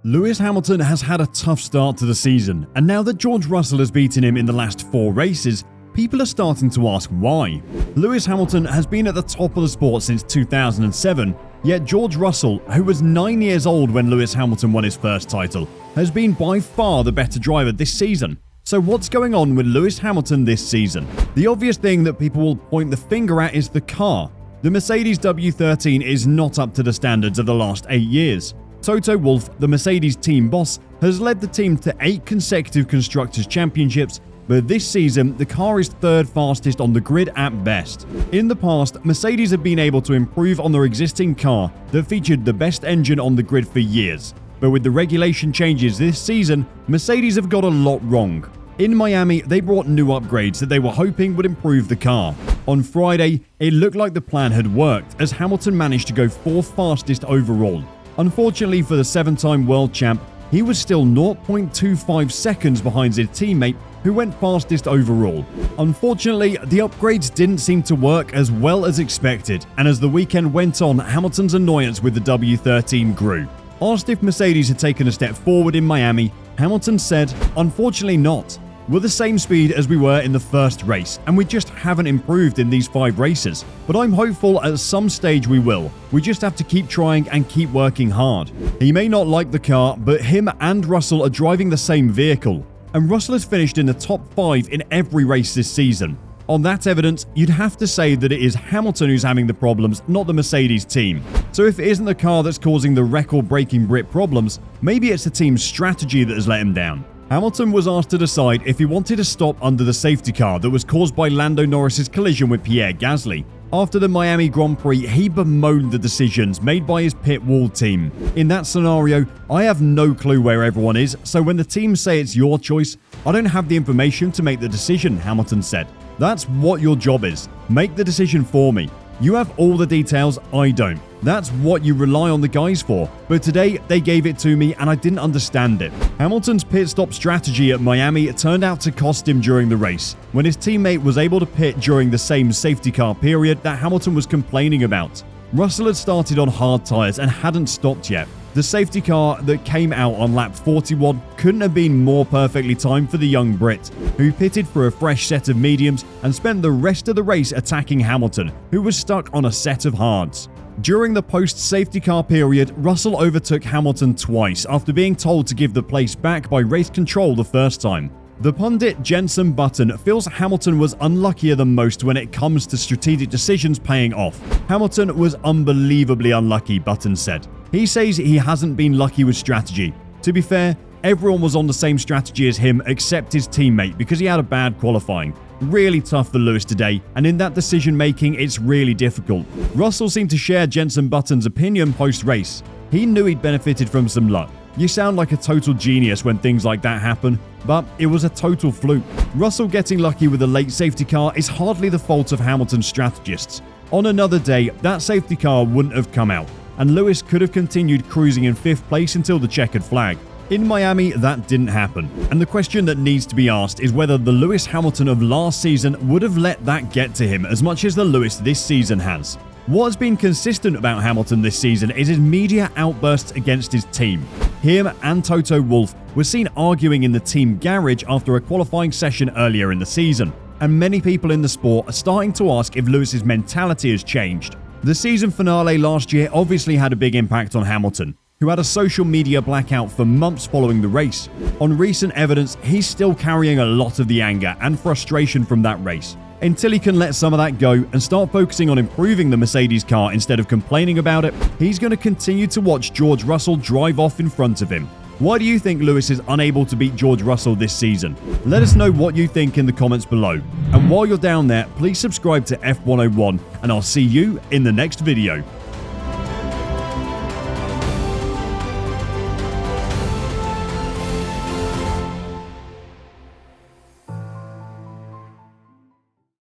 Lewis Hamilton has had a tough start to the season, and now that George Russell has beaten him in the last 4 races, people are starting to ask why. Lewis Hamilton has been at the top of the sport since 2007, yet George Russell, who was 9 years old when Lewis Hamilton won his first title, has been by far the better driver this season. So what's going on with Lewis Hamilton this season? The obvious thing that people will point the finger at is the car. The Mercedes W13 is not up to the standards of the last 8 years. Toto Wolff, the Mercedes team boss, has led the team to 8 consecutive Constructors' Championships, but this season the car is 3rd fastest on the grid at best. In the past, Mercedes have been able to improve on their existing car that featured the best engine on the grid for years, but with the regulation changes this season, Mercedes have got a lot wrong. In Miami, they brought new upgrades that they were hoping would improve the car. On Friday, it looked like the plan had worked as Hamilton managed to go 4th fastest overall. Unfortunately for the 7-time world champ, he was still 0.25 seconds behind his teammate who went fastest overall. Unfortunately, the upgrades didn't seem to work as well as expected, and as the weekend went on, Hamilton's annoyance with the W13 grew. Asked if Mercedes had taken a step forward in Miami, Hamilton said, "Unfortunately not. We're the same speed as we were in the first race, and we just haven't improved in these 5 races. But I'm hopeful at some stage we will. We just have to keep trying and keep working hard." He may not like the car, but him and Russell are driving the same vehicle, and Russell has finished in the top 5 in every race this season. On that evidence, you'd have to say that it is Hamilton who's having the problems, not the Mercedes team. So if it isn't the car that's causing the record-breaking Brit problems, maybe it's the team's strategy that has let him down. Hamilton was asked to decide if he wanted to stop under the safety car that was caused by Lando Norris's collision with Pierre Gasly. After the Miami Grand Prix, he bemoaned the decisions made by his pit wall team. "In that scenario, I have no clue where everyone is, so when the team say it's your choice, I don't have the information to make the decision," Hamilton said. "That's what your job is. Make the decision for me. You have all the details, I don't. That's what you rely on the guys for. But today, they gave it to me and I didn't understand it." Hamilton's pit stop strategy at Miami turned out to cost him during the race, when his teammate was able to pit during the same safety car period that Hamilton was complaining about. Russell had started on hard tyres and hadn't stopped yet. The safety car that came out on lap 41 couldn't have been more perfectly timed for the young Brit, who pitted for a fresh set of mediums and spent the rest of the race attacking Hamilton, who was stuck on a set of hards. During the post-safety car period, Russell overtook Hamilton twice after being told to give the place back by race control the first time. The pundit Jenson Button feels Hamilton was unluckier than most when it comes to strategic decisions paying off. "Hamilton was unbelievably unlucky," Button said. He says he hasn't been lucky with strategy. To be fair, everyone was on the same strategy as him except his teammate because he had a bad qualifying. Really tough for Lewis today, and in that decision making it's really difficult. Russell seemed to share Jenson Button's opinion post-race. He knew he'd benefited from some luck. "You sound like a total genius when things like that happen, but it was a total fluke." Russell getting lucky with a late safety car is hardly the fault of Hamilton's strategists. On another day, that safety car wouldn't have come out, and Lewis could have continued cruising in 5th place until the checkered flag. In Miami, that didn't happen, and the question that needs to be asked is whether the Lewis Hamilton of last season would have let that get to him as much as the Lewis this season has. What has been consistent about Hamilton this season is his media outbursts against his team. Him and Toto Wolff were seen arguing in the team garage after a qualifying session earlier in the season, and many people in the sport are starting to ask if Lewis's mentality has changed. The season finale last year obviously had a big impact on Hamilton, who had a social media blackout for months following the race. On recent evidence, he's still carrying a lot of the anger and frustration from that race. Until he can let some of that go and start focusing on improving the Mercedes car instead of complaining about it, he's going to continue to watch George Russell drive off in front of him. Why do you think Lewis is unable to beat George Russell this season? Let us know what you think in the comments below. And while you're down there, please subscribe to F101 and I'll see you in the next video.